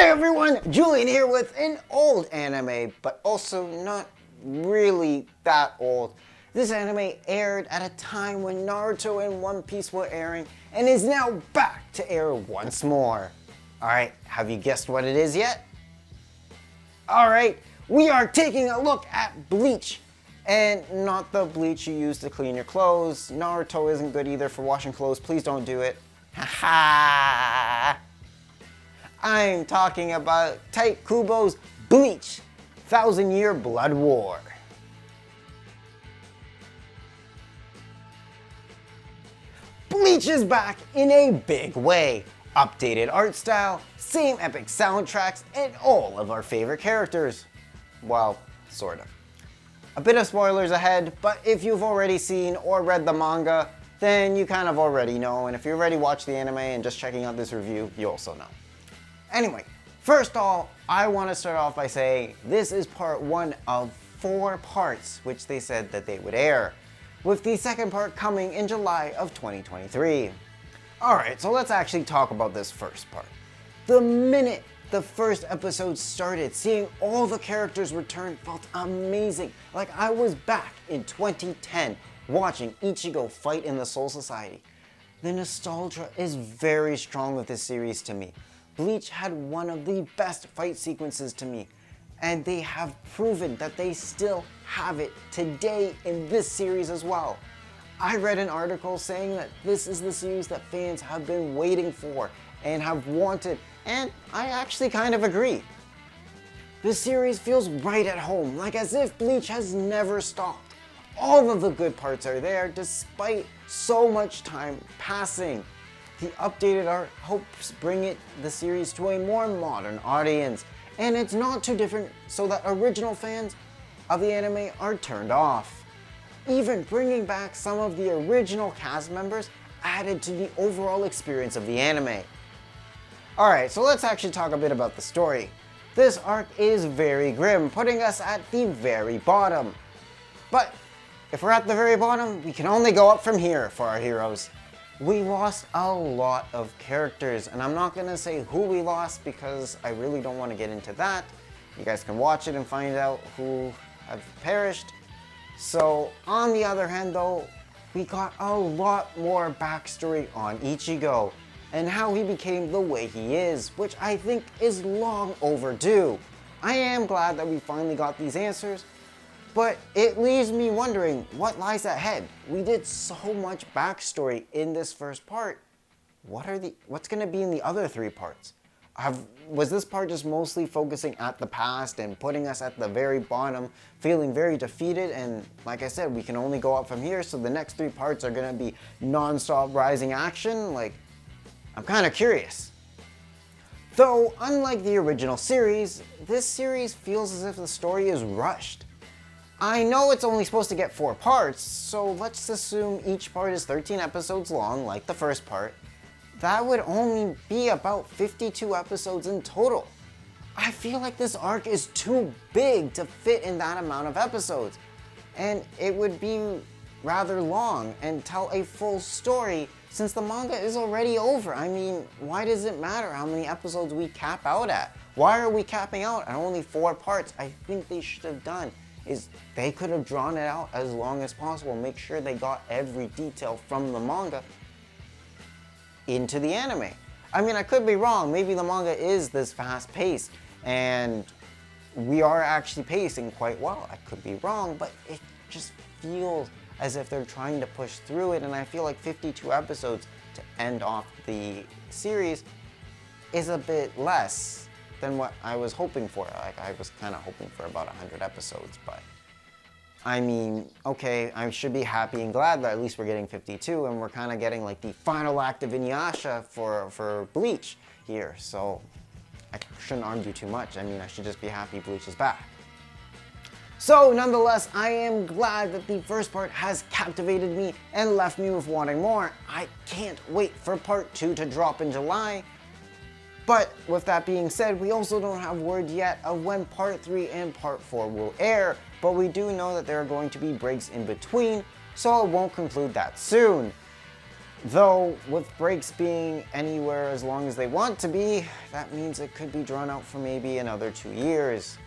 Hey everyone, Julian here with an old anime, but also not really that old. This anime aired at a time when Naruto and One Piece were airing and is now back to air once more. Alright, have you guessed what it is yet? Alright, we are taking a look at Bleach. And not the bleach you use to clean your clothes. Naruto isn't good either for washing clothes, please don't do it. Haha! I'm talking about Tite Kubo's Bleach, 1,000-Year Blood War. Bleach is back in a big way. Updated art style, same epic soundtracks, and all of our favorite characters. Well, sort of. A bit of spoilers ahead, but if you've already seen or read the manga, then you kind of already know, and if you already watched the anime and just checking out this review, you also know. Anyway, first off, I want to start off by saying this is part 1 of 4 parts which they said that they would air, with the second part coming in July of 2023. Alright, so let's actually talk about this first part. The minute the first episode started, seeing all the characters return felt amazing. Like I was back in 2010 watching Ichigo fight in the Soul Society. The nostalgia is very strong with this series to me. Bleach had one of the best fight sequences to me, and they have proven that they still have it today in this series as well. I read an article saying that this is the series that fans have been waiting for and have wanted, and I actually kind of agree. The series feels right at home, like as if Bleach has never stopped. All of the good parts are there despite so much time passing. The updated art helps bring the series to a more modern audience, and it's not too different so that original fans of the anime are turned off. Even bringing back some of the original cast members added to the overall experience of the anime. Alright, so let's actually talk a bit about the story. This arc is very grim, putting us at the very bottom. But if we're at the very bottom, we can only go up from here for our heroes. We lost a lot of characters, and I'm not going to say who we lost because I really don't want to get into that. You guys can watch it and find out who have perished. So, on the other hand though, we got a lot more backstory on Ichigo and how he became the way he is, which I think is long overdue. I am glad that we finally got these answers, but it leaves me wondering what lies ahead. We did so much backstory in this first part. What's going to be in the other 3 parts? Was this part just mostly focusing at the past and putting us at the very bottom, feeling very defeated? And like I said, we can only go up from here, so the next 3 parts are going to be non-stop rising action? Like, I'm kind of curious. Though, unlike the original series, this series feels as if the story is rushed. I know it's only supposed to get 4 parts, so let's assume each part is 13 episodes long, like the first part. That would only be about 52 episodes in total. I feel like this arc is too big to fit in that amount of episodes, and it would be rather long and tell a full story since the manga is already over. I mean, why does it matter how many episodes we cap out at? Why are we capping out at only 4 parts? I think they should have done is they could have drawn it out as long as possible, make sure they got every detail from the manga into the anime. I mean, I could be wrong, maybe the manga is this fast paced and we are actually pacing quite well. I could be wrong, but it just feels as if they're trying to push through it, and I feel like 52 episodes to end off the series is a bit less than what I was hoping for. Like, I was kind of hoping for about 100 episodes, but I mean, okay, I should be happy and glad that at least we're getting 52, and we're kind of getting like the final act of Inuyasha for Bleach here, so I shouldn't argue too much. I mean, I should just be happy Bleach is back. So, nonetheless, I am glad that the first part has captivated me and left me with wanting more. I can't wait for part 2 to drop in July. But with that being said, we also don't have word yet of when part 3 and part 4 will air, but we do know that there are going to be breaks in between, so it won't conclude that soon. Though, with breaks being anywhere as long as they want to be, that means it could be drawn out for maybe another 2 years.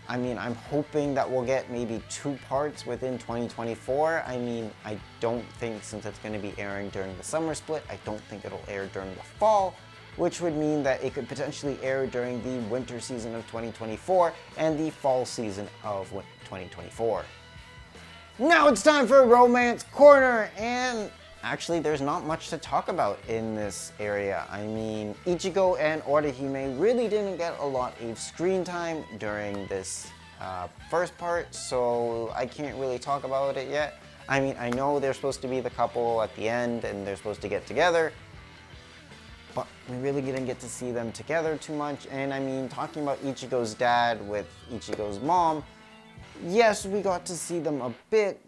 I mean, I'm hoping that we'll get maybe 2 parts within 2024. I mean, I don't think, since it's going to be airing during the summer split, I don't think it'll air during the fall, which would mean that it could potentially air during the winter season of 2024 and the fall season of 2024. Now it's time for Romance Corner, and actually there's not much to talk about in this area. I mean, Ichigo and Orihime really didn't get a lot of screen time during this first part, so I can't really talk about it yet. I mean, I know they're supposed to be the couple at the end and they're supposed to get together, but we really didn't get to see them together too much. And I mean, talking about Ichigo's dad with Ichigo's mom, yes, we got to see them a bit,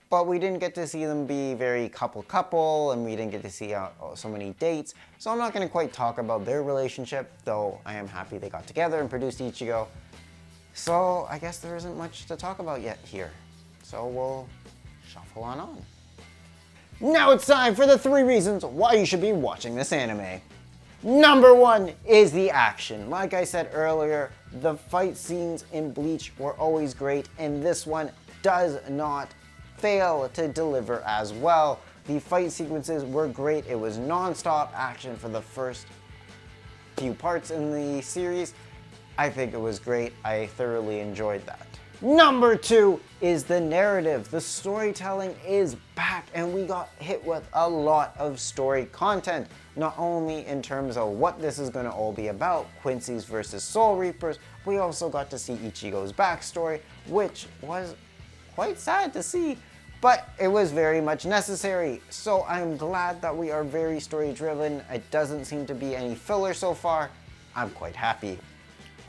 but we didn't get to see them be very couple, and we didn't get to see so many dates. So I'm not going to quite talk about their relationship, though I am happy they got together and produced Ichigo. So I guess there isn't much to talk about yet here. So we'll shuffle on. Now it's time for the 3 reasons why you should be watching this anime. Number 1 is the action. Like I said earlier, the fight scenes in Bleach were always great, and this one does not fail to deliver as well. The fight sequences were great. It was non-stop action for the first few parts in the series. I think it was great. I thoroughly enjoyed that. Number 2 is the narrative. The storytelling is back, and we got hit with a lot of story content. Not only in terms of what this is going to all be about, Quincy's versus Soul Reapers, we also got to see Ichigo's backstory, which was quite sad to see, but it was very much necessary. So I'm glad that we are very story driven. It doesn't seem to be any filler so far. I'm quite happy.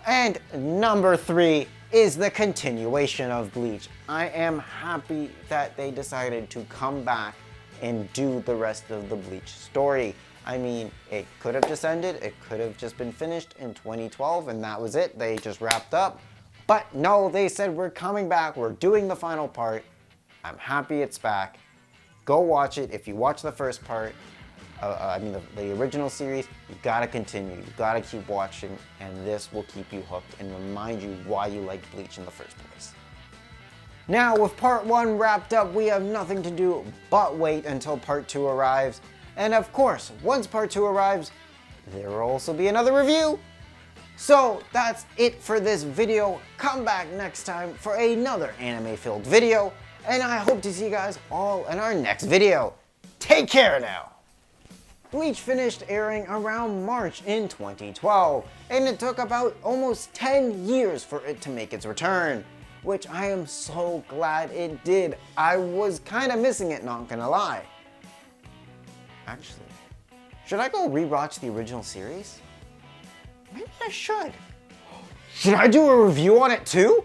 And number 3 is the continuation of Bleach. I am happy that they decided to come back and do the rest of the Bleach story. I mean, it could have just ended, it could have just been finished in 2012 and that was it, they just wrapped up. But no, they said we're coming back, we're doing the final part. I'm happy it's back. Go watch it. If you watch the first part, the original series, you gotta continue. You gotta keep watching, and this will keep you hooked and remind you why you liked Bleach in the first place. Now, with part 1 wrapped up, we have nothing to do but wait until part 2 arrives. And of course, once part 2 arrives, there will also be another review. So that's it for this video. Come back next time for another anime-filled video, and I hope to see you guys all in our next video. Take care now! Bleach finished airing around March in 2012, and it took about almost 10 years for it to make its return, which I am so glad it did. I was kind of missing it, not gonna lie. Actually, should I go rewatch the original series? Maybe I should. Should I do a review on it too?